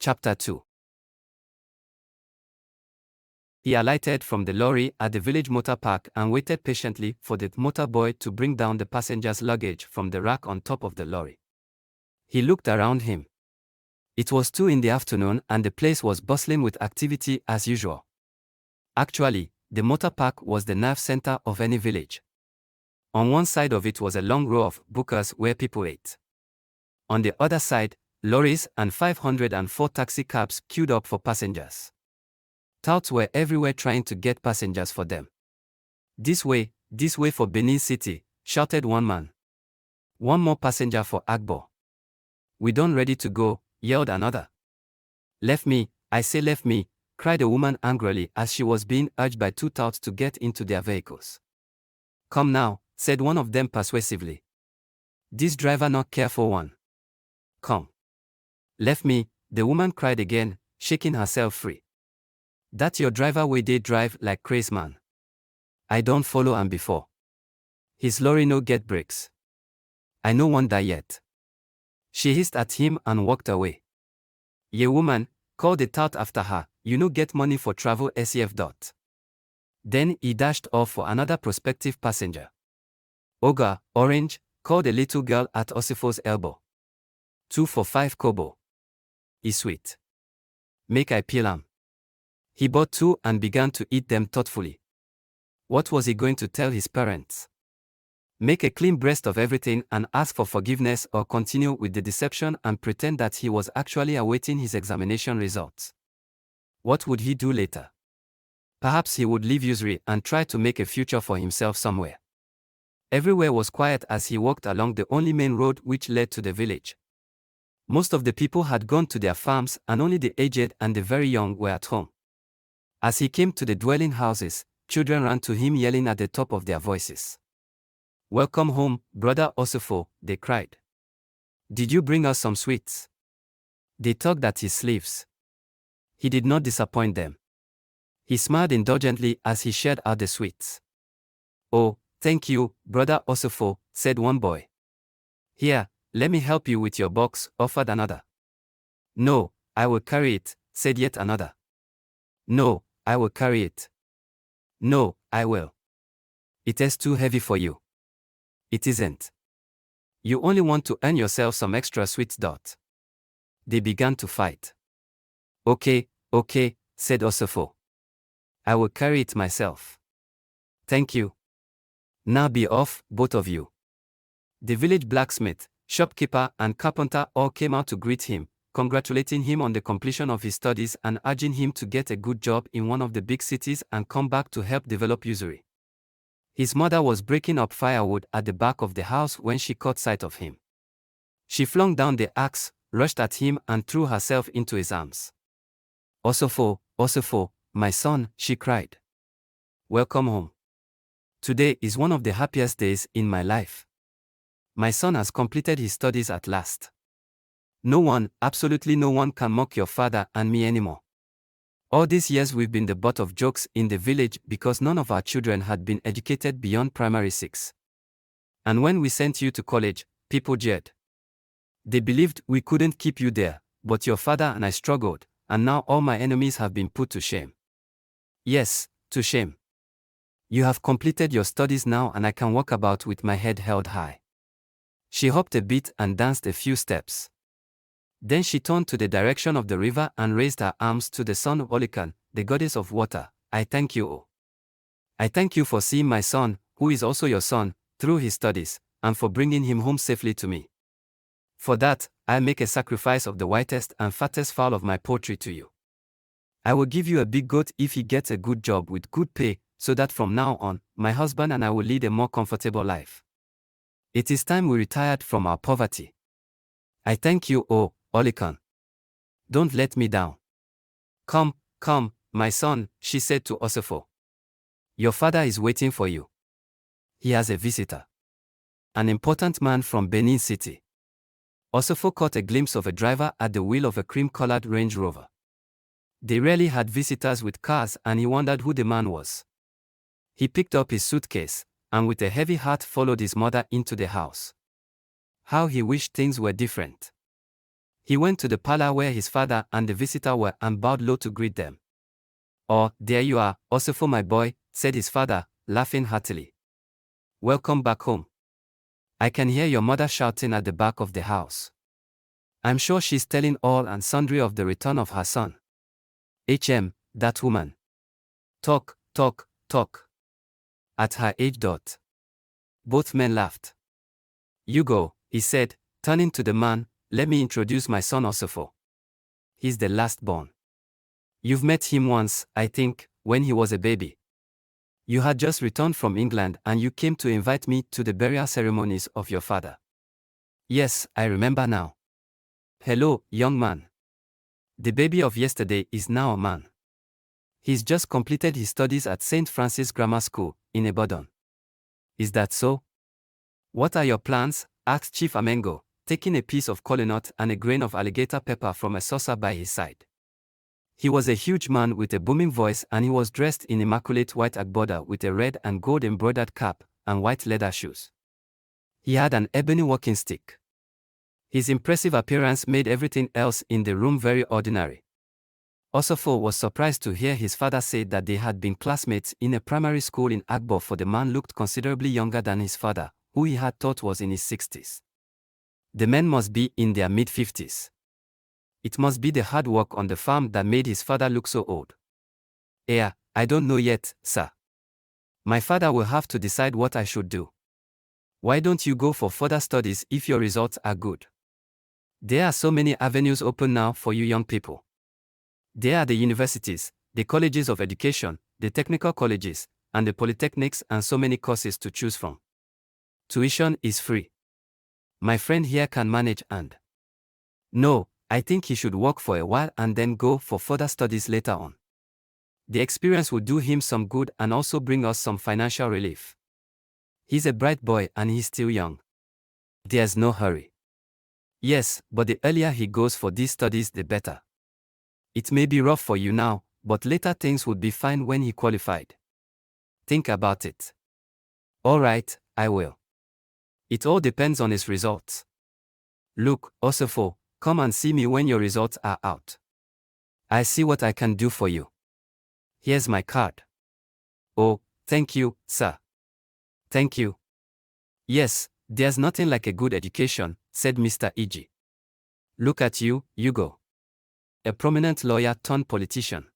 Chapter 2. He alighted from the lorry at the village motor park and waited patiently for the motor boy to bring down the passenger's luggage from the rack on top of the lorry. He looked around him. It was 2 in the afternoon and the place was bustling with activity as usual. Actually, the motor park was the nerve center of any village. On one side of it was a long row of bukas where people ate. On the other side, lorries and 504 taxi cabs queued up for passengers. Touts were everywhere trying to get passengers for them. This way for Benin City, shouted one man. One more passenger for Agbo. We done ready to go, yelled another. Left me, I say left me, cried a woman angrily as she was being urged by 2 touts to get into their vehicles. Come now, said one of them persuasively. This driver not care for one. Come. Left me, the woman cried again, shaking herself free. That your driver way they drive like crazy man. I don't follow am before. His lorry no get brakes. I no want that yet. She hissed at him and walked away. Ye woman, called the tout after her, you no get money for travel SEF. Then he dashed off for another prospective passenger. Oga, orange, called a little girl at Osifo's elbow. 2 for 5 kobo. Is sweet. Make I peel am. He bought 2 and began to eat them thoughtfully. What was he going to tell his parents? Make a clean breast of everything and ask for forgiveness, or continue with the deception and pretend that he was actually awaiting his examination results? What would he do later? Perhaps he would leave usury and try to make a future for himself somewhere. Everywhere was quiet as he walked along the only main road which led to the village. Most of the people had gone to their farms and only the aged and the very young were at home. As he came to the dwelling houses, children ran to him yelling at the top of their voices. Welcome home, brother Osifo, they cried. Did you bring us some sweets? They tugged at his sleeves. He did not disappoint them. He smiled indulgently as he shared out the sweets. Oh, thank you, brother Osifo, said one boy. Here, let me help you with your box, offered another. No, I will carry it, said yet another. No, I will carry it. No, I will. It is too heavy for you. It isn't. You only want to earn yourself some extra sweets. They began to fight. Okay, said Osifo. I will carry it myself. Thank you. Now be off, both of you. The village blacksmith, shopkeeper and carpenter all came out to greet him, congratulating him on the completion of his studies and urging him to get a good job in one of the big cities and come back to help develop usury. His mother was breaking up firewood at the back of the house when she caught sight of him. She flung down the axe, rushed at him and threw herself into his arms. Osifo, my son, she cried. Welcome home. Today is one of the happiest days in my life. My son has completed his studies at last. No one, absolutely no one can mock your father and me anymore. All these years we've been the butt of jokes in the village because none of our children had been educated beyond primary 6. And when we sent you to college, people jeered. They believed we couldn't keep you there, but your father and I struggled, and now all my enemies have been put to shame. Yes, to shame. You have completed your studies now and I can walk about with my head held high. She hopped a bit and danced a few steps. Then she turned to the direction of the river and raised her arms to the son of Olikan, the goddess of water. I thank you, O. I thank you for seeing my son, who is also your son, through his studies, and for bringing him home safely to me. For that, I'll make a sacrifice of the whitest and fattest fowl of my poultry to you. I will give you a big goat if he gets a good job with good pay, so that from now on, my husband and I will lead a more comfortable life. It is time we retired from our poverty. I thank you, O Olikan. Don't let me down. Come, my son, she said to Osifo. Your father is waiting for you. He has a visitor. An important man from Benin City. Osifo caught a glimpse of a driver at the wheel of a cream-colored Range Rover. They rarely had visitors with cars and he wondered who the man was. He picked up his suitcase, and with a heavy heart followed his mother into the house. How he wished things were different. He went to the parlor where his father and the visitor were and bowed low to greet them. "Oh, there you are, Osifo my boy," said his father, laughing heartily. "Welcome back home. I can hear your mother shouting at the back of the house. I'm sure she's telling all and sundry of the return of her son. That woman. Talk, talk, talk. At her age. Both men laughed. "Hugo," he said, turning to the man, "let me introduce my son Osifo. He's the last born. You've met him once, I think, when he was a baby. You had just returned from England and you came to invite me to the burial ceremonies of your father." "Yes, I remember now." "Hello, young man. The baby of yesterday is now a man. He's just completed his studies at St. Francis Grammar School, in Ibadan." "Is that so? What are your plans?" asked Chief Amerigo, taking a piece of kola nut and a grain of alligator pepper from a saucer by his side. He was a huge man with a booming voice and he was dressed in immaculate white agbada with a red and gold embroidered cap and white leather shoes. He had an ebony walking stick. His impressive appearance made everything else in the room very ordinary. Osifo was surprised to hear his father say that they had been classmates in a primary school in Agbo, for the man looked considerably younger than his father, who he had thought was in his 60s. The men must be in their mid-50s. It must be the hard work on the farm that made his father look so old. I don't know yet, sir. My father will have to decide what I should do." "Why don't you go for further studies if your results are good? There are so many avenues open now for you young people. There are the universities, the colleges of education, the technical colleges, and the polytechnics, and so many courses to choose from. Tuition is free. My friend here can manage and..." "No, I think he should work for a while and then go for further studies later on. The experience will do him some good and also bring us some financial relief. He's a bright boy and he's still young. There's no hurry." "Yes, but the earlier he goes for these studies the better. It may be rough for you now, but later things would be fine when he qualified. Think about it." "All right, I will. It all depends on his results. Look, Osifo, come and see me when your results are out. I'll see what I can do for you. Here's my card." "Oh, thank you, sir. Thank you." "Yes, there's nothing like a good education," said Mr. Egie. "Look at you, Hugo. A prominent lawyer turned politician.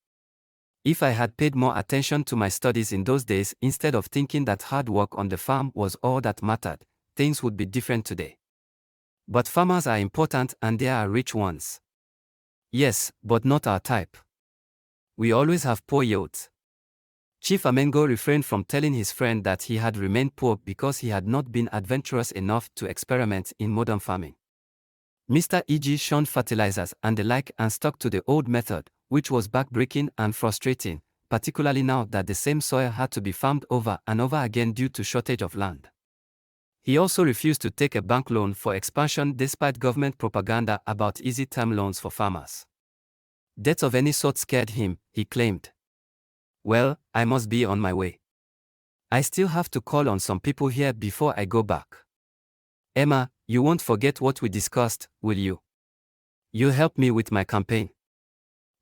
If I had paid more attention to my studies in those days instead of thinking that hard work on the farm was all that mattered, things would be different today. But farmers are important and there are rich ones." "Yes, but not our type. We always have poor youths." Chief Amerigo refrained from telling his friend that he had remained poor because he had not been adventurous enough to experiment in modern farming. Mr. Egie shunned fertilizers and the like and stuck to the old method, which was backbreaking and frustrating, particularly now that the same soil had to be farmed over and over again due to shortage of land. He also refused to take a bank loan for expansion despite government propaganda about easy term loans for farmers. Debt of any sort scared him, he claimed. "Well, I must be on my way. I still have to call on some people here before I go back. Emma, you won't forget what we discussed, will you? You'll help me with my campaign.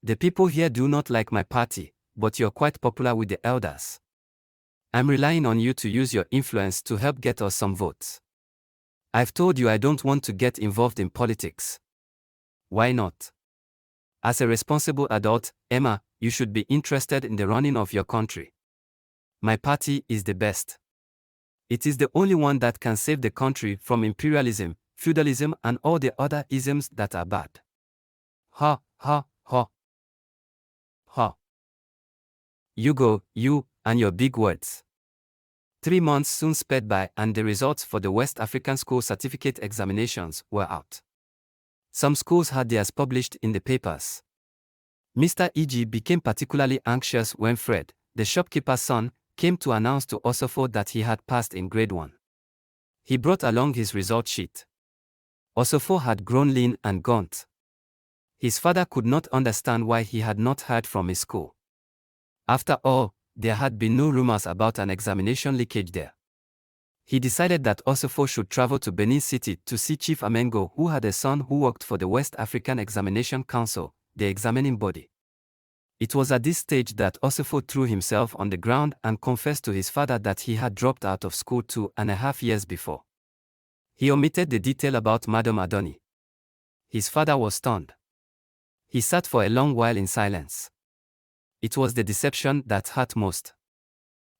The people here do not like my party, but you're quite popular with the elders. I'm relying on you to use your influence to help get us some votes. I've told you I don't want to get involved in politics. Why not? As a responsible adult, Emma, you should be interested in the running of your country. My party is the best. It is the only one that can save the country from imperialism, feudalism, and all the other isms that are bad." Ha, ha, ha. Ha. Hugo, you and your big words. 3 months soon sped by and the results for the West African School Certificate examinations were out. Some schools had theirs published in the papers. Mr. Egie became particularly anxious when Fred, the shopkeeper's son, came to announce to Osifo that he had passed in grade 1. He brought along his result sheet. Osifo had grown lean and gaunt. His father could not understand why he had not heard from his school. After all, there had been no rumors about an examination leakage there. He decided that Osifo should travel to Benin City to see Chief Amerigo, who had a son who worked for the West African Examination Council, the examining body. It was at this stage that Osifo threw himself on the ground and confessed to his father that he had dropped out of school 2.5 years before. He omitted the detail about Madam Adoni. His father was stunned. He sat for a long while in silence. It was the deception that hurt most.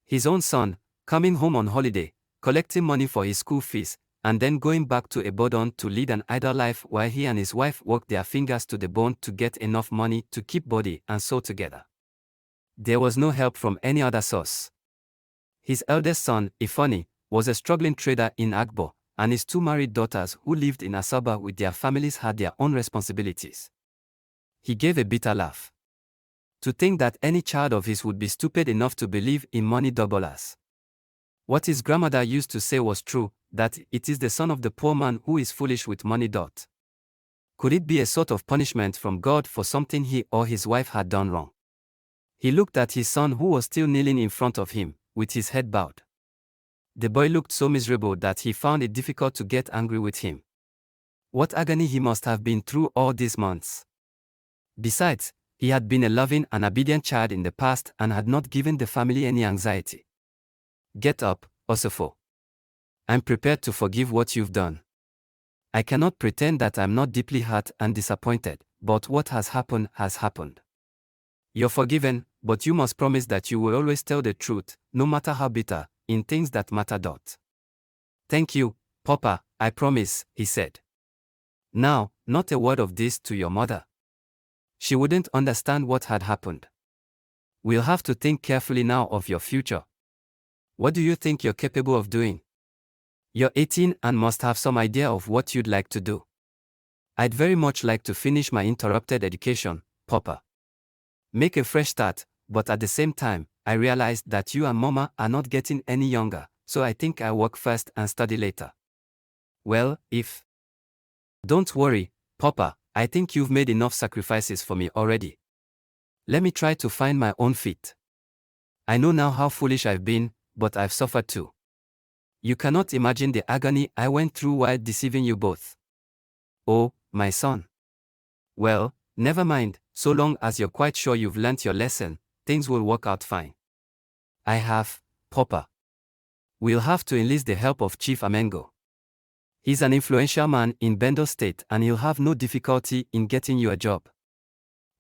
His own son, coming home on holiday, collecting money for his school fees, and then going back to Ibadan to lead an idle life while he and his wife worked their fingers to the bone to get enough money to keep body and soul together. There was no help from any other source. His eldest son, Ifani, was a struggling trader in Agbo, and his 2 married daughters who lived in Asaba with their families had their own responsibilities. He gave a bitter laugh. To think that any child of his would be stupid enough to believe in money doublers. What his grandmother used to say was true, that it is the son of the poor man who is foolish with money. Could it be a sort of punishment from God for something he or his wife had done wrong? He looked at his son who was still kneeling in front of him, with his head bowed. The boy looked so miserable that he found it difficult to get angry with him. What agony he must have been through all these months. Besides, he had been a loving and obedient child in the past and had not given the family any anxiety. Get up, Osifo. I'm prepared to forgive what you've done. I cannot pretend that I'm not deeply hurt and disappointed, but what has happened has happened. You're forgiven, but you must promise that you will always tell the truth, no matter how bitter, in things that matter. Thank you, Papa, I promise, he said. Now, not a word of this to your mother. She wouldn't understand what had happened. We'll have to think carefully now of your future. What do you think you're capable of doing? You're 18 and must have some idea of what you'd like to do. I'd very much like to finish my interrupted education, Papa. Make a fresh start, but at the same time, I realized that you and Mama are not getting any younger, so I think I'll work first and study later. Well, if... Don't worry, Papa, I think you've made enough sacrifices for me already. Let me try to find my own feet. I know now how foolish I've been, but I've suffered too. You cannot imagine the agony I went through while deceiving you both. Oh, my son. Well, never mind, so long as you're quite sure you've learnt your lesson, things will work out fine. I have, Papa. We'll have to enlist the help of Chief Amerigo. He's an influential man in Bendo State and he'll have no difficulty in getting you a job.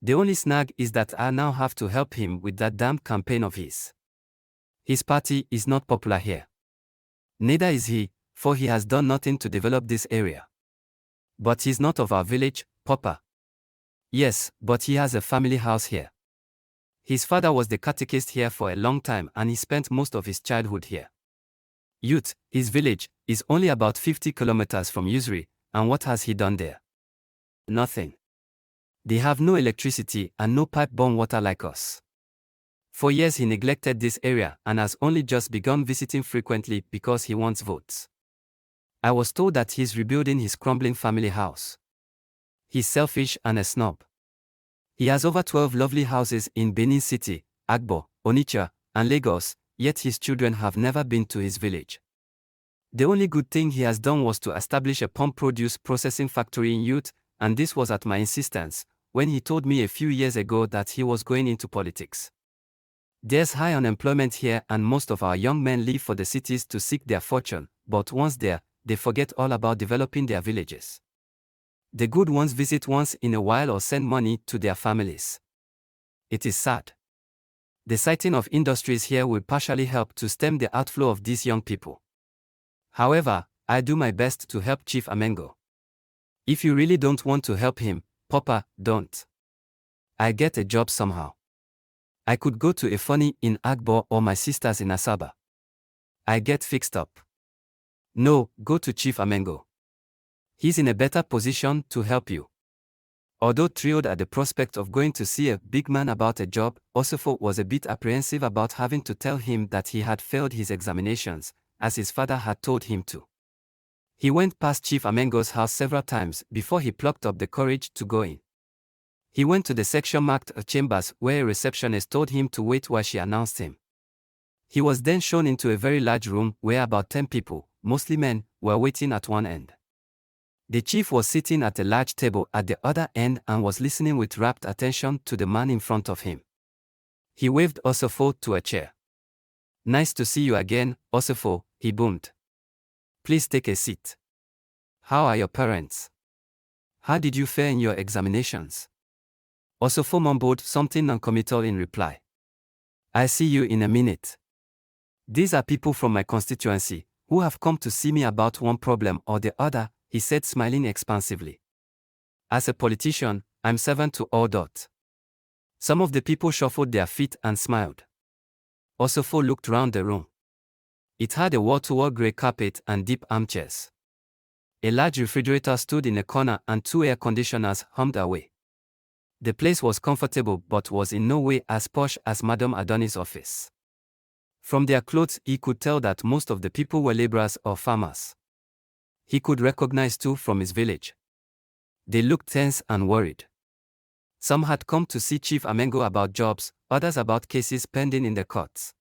The only snag is that I now have to help him with that damned campaign of his. His party is not popular here. Neither is he, for he has done nothing to develop this area. But he's not of our village, Papa. Yes, but he has a family house here. His father was the catechist here for a long time and he spent most of his childhood here. Youth, his village, is only about 50 kilometers from Usuri, and what has he done there? Nothing. They have no electricity and no pipe-borne water like us. For years he neglected this area and has only just begun visiting frequently because he wants votes. I was told that he's rebuilding his crumbling family house. He's selfish and a snob. He has over 12 lovely houses in Benin City, Agbo, Onitsha, and Lagos, yet his children have never been to his village. The only good thing he has done was to establish a palm produce processing factory in Youth, and this was at my insistence, when he told me a few years ago that he was going into politics. There's high unemployment here and most of our young men leave for the cities to seek their fortune, but once there, they forget all about developing their villages. The good ones visit once in a while or send money to their families. It is sad. The siting of industries here will partially help to stem the outflow of these young people. However, I do my best to help Chief Amerigo. If you really don't want to help him, Papa, don't. I'll get a job somehow. I could go to Ifani in Agbo or my sisters in Asaba. I get fixed up. No, go to Chief Amerigo. He's in a better position to help you. Although thrilled at the prospect of going to see a big man about a job, Osifo was a bit apprehensive about having to tell him that he had failed his examinations, as his father had told him to. He went past Chief Amerigo's house several times before he plucked up the courage to go in. He went to the section marked chambers where a receptionist told him to wait while she announced him. He was then shown into a very large room where about 10 people, mostly men, were waiting at one end. The chief was sitting at a large table at the other end and was listening with rapt attention to the man in front of him. He waved Osifo to a chair. "Nice to see you again, Osifo," he boomed. "Please take a seat. How are your parents? How did you fare in your examinations?" Osifo mumbled something noncommittal in reply. "I'll see you in a minute. These are people from my constituency, who have come to see me about one problem or the other," he said, smiling expansively. "As a politician, I'm servant to all. Some of the people shuffled their feet and smiled. Osifo looked round the room. It had a wall-to-wall grey carpet and deep armchairs. A large refrigerator stood in a corner and 2 air conditioners hummed away. The place was comfortable but was in no way as posh as Madame Adoni's office. From their clothes he could tell that most of the people were laborers or farmers. He could recognize 2 from his village. They looked tense and worried. Some had come to see Chief Amerigo about jobs, others about cases pending in the courts.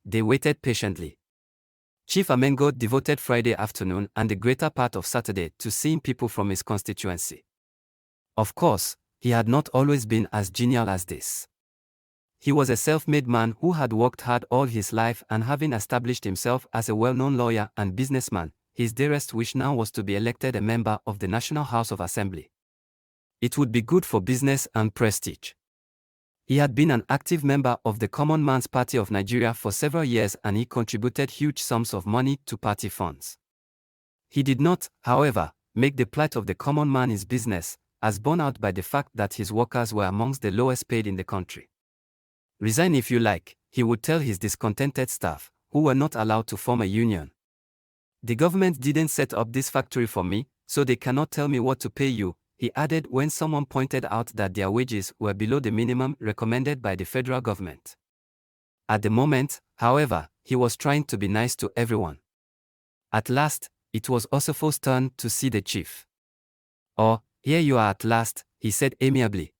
They waited patiently. Chief Amerigo devoted Friday afternoon and the greater part of Saturday to seeing people from his constituency. Of course, he had not always been as genial as this. He was a self-made man who had worked hard all his life, and having established himself as a well-known lawyer and businessman, his dearest wish now was to be elected a member of the National House of Assembly. It would be good for business and prestige. He had been an active member of the Common Man's Party of Nigeria for several years, and he contributed huge sums of money to party funds. He did not, however, make the plight of the common man his business, as borne out by the fact that his workers were amongst the lowest paid in the country. "Resign if you like," he would tell his discontented staff, who were not allowed to form a union. "The government didn't set up this factory for me, so they cannot tell me what to pay you," he added when someone pointed out that their wages were below the minimum recommended by the federal government. At the moment, however, he was trying to be nice to everyone. At last, it was Osifo's turn to see the chief. "Oh, here you are at last," he said amiably.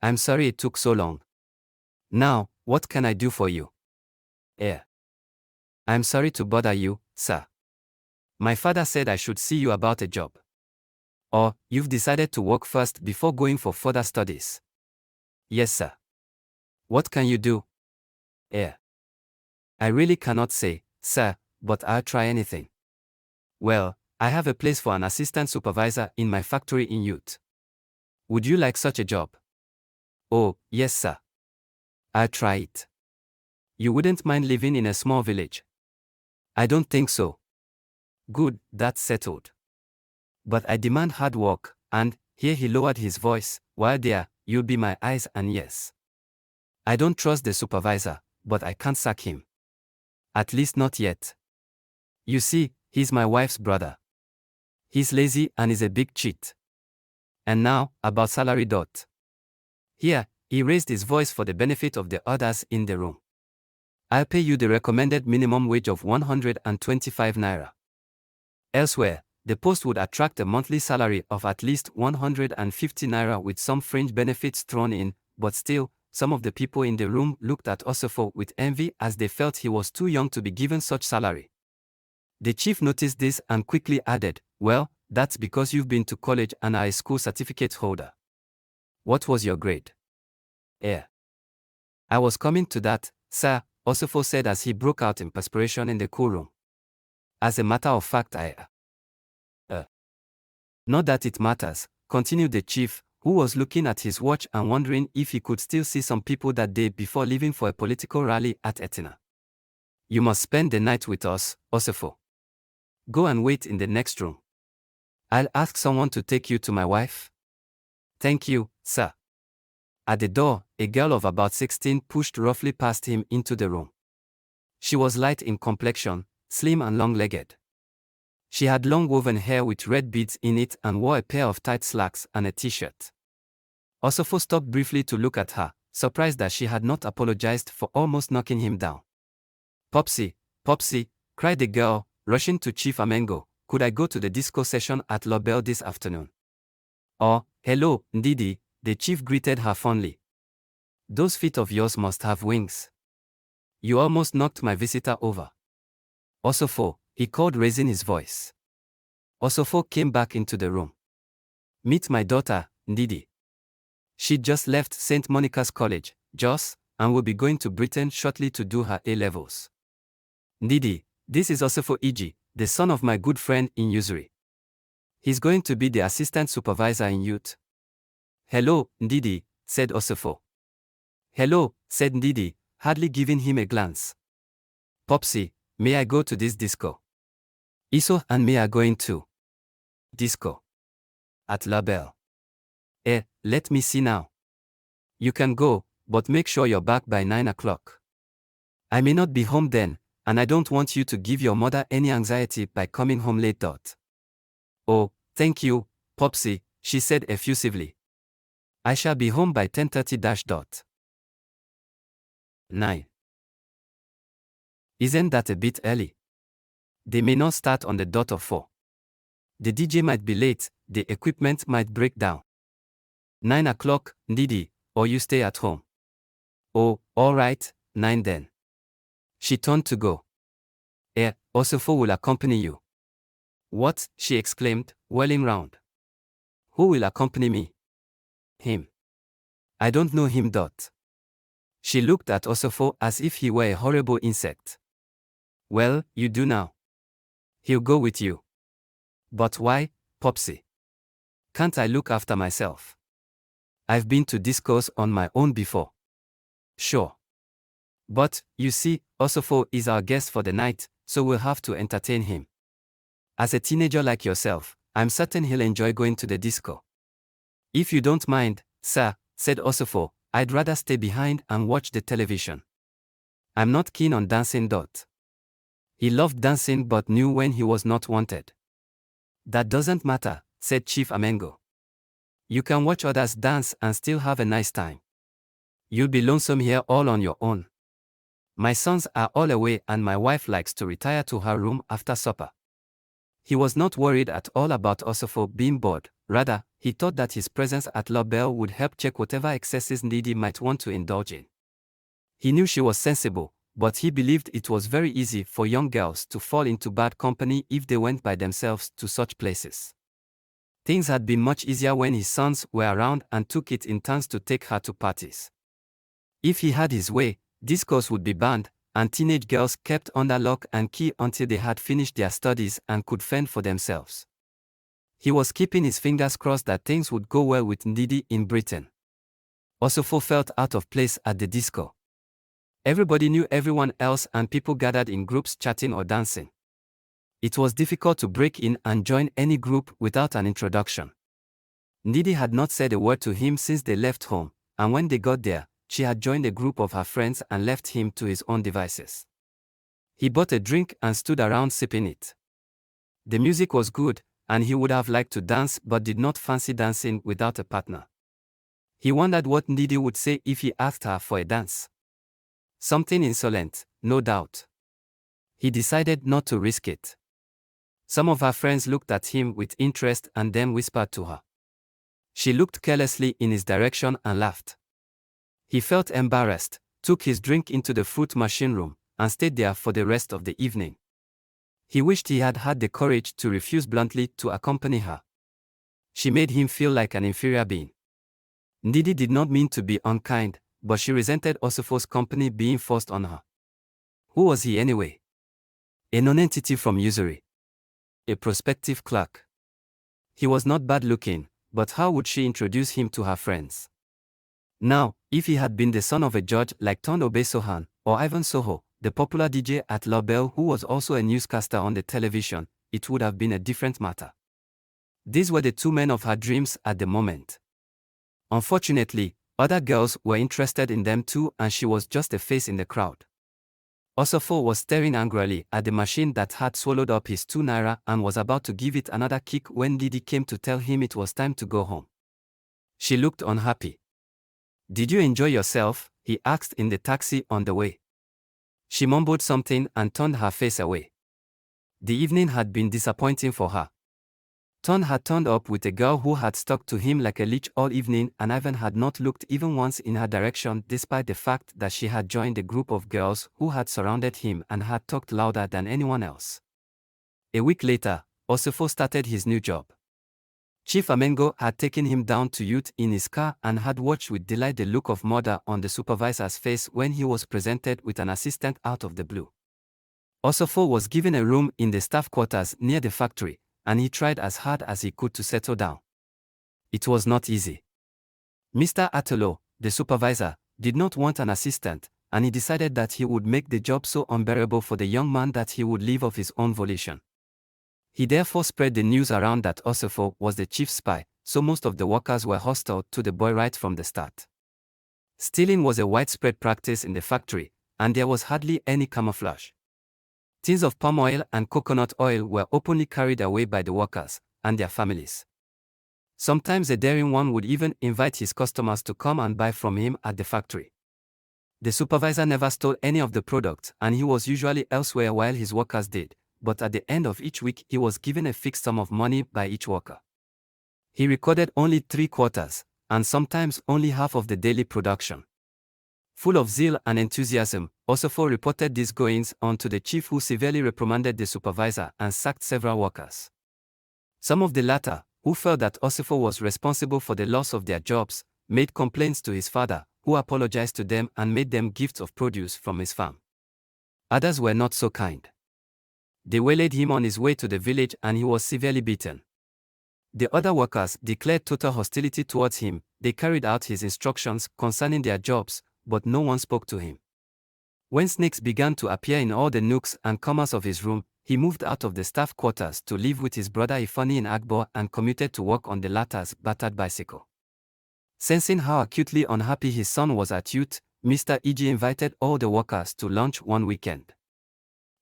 "I'm sorry it took so long. Now, what can I do for you?" "I'm sorry to bother you, sir. My father said I should see you about a job." "Or, you've decided to work first before going for further studies?" "Yes, sir." "What can you do?" "I really cannot say, sir, but I'll try anything." "Well, I have a place for an assistant supervisor in my factory in Youth. Would you like such a job?" "Oh, yes, sir. I'll try it." "You wouldn't mind living in a small village?" "I don't think so." "Good, that's settled. But I demand hard work, and," here he lowered his voice, "while there, you'll be my eyes and ears. I don't trust the supervisor, but I can't sack him. At least not yet. You see, he's my wife's brother. He's lazy and is a big cheat. And now, about salary. Here, he raised his voice for the benefit of the others in the room. I'll pay you the recommended minimum wage of 125 naira. Elsewhere, the post would attract a monthly salary of at least 150 naira with some fringe benefits thrown in, but still, some of the people in the room looked at Osifo with envy as they felt he was too young to be given such salary. The chief noticed this and quickly added, "Well, that's because you've been to college and are a school certificate holder. What was your grade?" "I was coming to that, sir," Osifo said as he broke out in perspiration in the cool room. "As a matter of fact, Not that it matters," continued the chief, who was looking at his watch and wondering if he could still see some people that day before leaving for a political rally at Etina. "You must spend the night with us, Osifo. Go and wait in the next room. I'll ask someone to take you to my wife." "Thank you, sir." At the door, a girl of about 16 pushed roughly past him into the room. She was light in complexion, slim and long-legged. She had long woven hair with red beads in it and wore a pair of tight slacks and a t-shirt. Osifo stopped briefly to look at her, surprised that she had not apologized for almost knocking him down. Popsy, Popsy," cried the girl, rushing to Chief Amerigo, "could I go to the disco session at Lobel this afternoon?" "Oh, hello, Ndidi," the chief greeted her fondly. "Those feet of yours must have wings. you almost knocked my visitor over. Osifo, he called, raising his voice. Osifo came back into the room. Meet my daughter, Ndidi. She'd just left St. Monica's College, Jos, and will be going to Britain shortly to do her A-levels. Ndidi, this is Osifo Egie, the son of my good friend in usury. He's going to be the assistant supervisor in youth. Hello, Ndidi, said Osifo. Hello, said Ndidi, hardly giving him a glance. Popsy, may I go to this disco? Iso and me are going to. Disco. At La Belle. Let me see now. You can go, but make sure you're back by 9 o'clock. I may not be home then, and I don't want you to give your mother any anxiety by coming home late. Oh, thank you, Popsy, she said effusively. I shall be home by 10:30. 9. Isn't that a bit early? They may not start on the dot of 4. The DJ might be late, the equipment might break down. 9 o'clock, Ndidi, or you stay at home. Oh, all right, 9 then. She turned to go. Osifo will accompany you. What? She exclaimed, whirling round. Who will accompany me? Him. I don't know him. She looked at Osifo as if he were a horrible insect. Well, you do now. He'll go with you. But why, Popsy? Can't I look after myself? I've been to discos on my own before. Sure. But, you see, Osifo is our guest for the night, so we'll have to entertain him. As a teenager like yourself, I'm certain he'll enjoy going to the disco. If you don't mind, sir, said Osifo, I'd rather stay behind and watch the television. I'm not keen on dancing. He loved dancing but knew when he was not wanted. That doesn't matter, said Chief Amerigo. You can watch others dance and still have a nice time. You'll be lonesome here all on your own. My sons are all away and my wife likes to retire to her room after supper. He was not worried at all about Osifo being bored, rather, he thought that his presence at La Belle would help check whatever excesses Ndidi might want to indulge in. He knew she was sensible, but he believed it was very easy for young girls to fall into bad company if they went by themselves to such places. Things had been much easier when his sons were around and took it in turns to take her to parties. If he had his way, discos would be banned, and teenage girls kept under lock and key until they had finished their studies and could fend for themselves. He was keeping his fingers crossed that things would go well with Ndidi in Britain. Osifo felt out of place at the disco. Everybody knew everyone else and people gathered in groups chatting or dancing. It was difficult to break in and join any group without an introduction. Ndidi had not said a word to him since they left home, and when they got there, she had joined a group of her friends and left him to his own devices. He bought a drink and stood around sipping it. The music was good, and he would have liked to dance but did not fancy dancing without a partner. He wondered what Ndidi would say if he asked her for a dance. Something insolent, no doubt. He decided not to risk it. Some of her friends looked at him with interest and then whispered to her. She looked carelessly in his direction and laughed. He felt embarrassed, took his drink into the fruit machine room, and stayed there for the rest of the evening. He wished he had had the courage to refuse bluntly to accompany her. She made him feel like an inferior being. Ndidi did not mean to be unkind, but she resented Osifo's company being forced on her. Who was he anyway? A nonentity from usury. A prospective clerk. He was not bad looking, but how would she introduce him to her friends? Now, if he had been the son of a judge like Tondobe Sohan, or Ivan Soho, the popular DJ at La Belle who was also a newscaster on the television, it would have been a different matter. These were the two men of her dreams at the moment. Unfortunately, other girls were interested in them too and she was just a face in the crowd. Osifo was staring angrily at the machine that had swallowed up his 2 naira and was about to give it another kick when Ndidi came to tell him it was time to go home. She looked unhappy. Did you enjoy yourself? He asked in the taxi on the way. She mumbled something and turned her face away. The evening had been disappointing for her. Ton had turned up with a girl who had stuck to him like a leech all evening, and Ivan had not looked even once in her direction despite the fact that she had joined a group of girls who had surrounded him and had talked louder than anyone else. A week later, Osifo started his new job. Chief Amerigo had taken him down to youth in his car and had watched with delight the look of murder on the supervisor's face when he was presented with an assistant out of the blue. Osifo was given a room in the staff quarters near the factory, and he tried as hard as he could to settle down. It was not easy. Mr. Atelo, the supervisor, did not want an assistant, and he decided that he would make the job so unbearable for the young man that he would leave of his own volition. He therefore spread the news around that Osifo was the chief spy, so most of the workers were hostile to the boy right from the start. Stealing was a widespread practice in the factory, and there was hardly any camouflage. Tins of palm oil and coconut oil were openly carried away by the workers and their families. Sometimes a daring one would even invite his customers to come and buy from him at the factory. The supervisor never stole any of the products, and he was usually elsewhere while his workers did, but at the end of each week he was given a fixed sum of money by each worker. He recorded only 3/4, and sometimes only half of the daily production. Full of zeal and enthusiasm, Osifo reported these goings-on to the chief, who severely reprimanded the supervisor and sacked several workers. Some of the latter, who felt that Osifo was responsible for the loss of their jobs, made complaints to his father, who apologized to them and made them gifts of produce from his farm. Others were not so kind. They waylaid him on his way to the village and he was severely beaten. The other workers declared total hostility towards him. They carried out his instructions concerning their jobs, but no one spoke to him. When snakes began to appear in all the nooks and corners of his room, he moved out of the staff quarters to live with his brother Ifani in Agbo and commuted to work on the latter's battered bicycle. Sensing how acutely unhappy his son was at youth, Mr. Egie invited all the workers to lunch one weekend.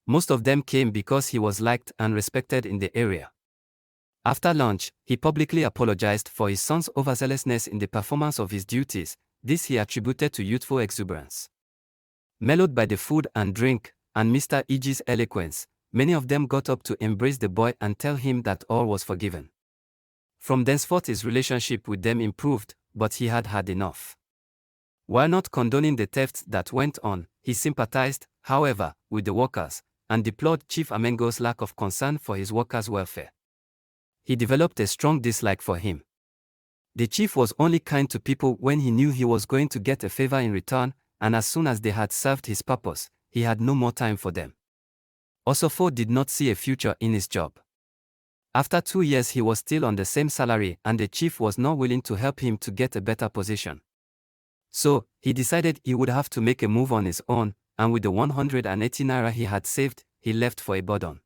Most of them came because he was liked and respected in the area. After lunch, he publicly apologized for his son's overzealousness in the performance of his duties. This he attributed to youthful exuberance. Mellowed by the food and drink, and Mr. Egie's eloquence, many of them got up to embrace the boy and tell him that all was forgiven. From thenceforth his relationship with them improved, but he had had enough. While not condoning the thefts that went on, he sympathized, however, with the workers, and deplored Chief Amerigo's lack of concern for his workers' welfare. He developed a strong dislike for him. The chief was only kind to people when he knew he was going to get a favor in return, and as soon as they had served his purpose, he had no more time for them. Osifo did not see a future in his job. After 2 years he was still on the same salary, and the chief was not willing to help him to get a better position. So, he decided he would have to make a move on his own, and with the 180 naira he had saved, he left for Ibadan.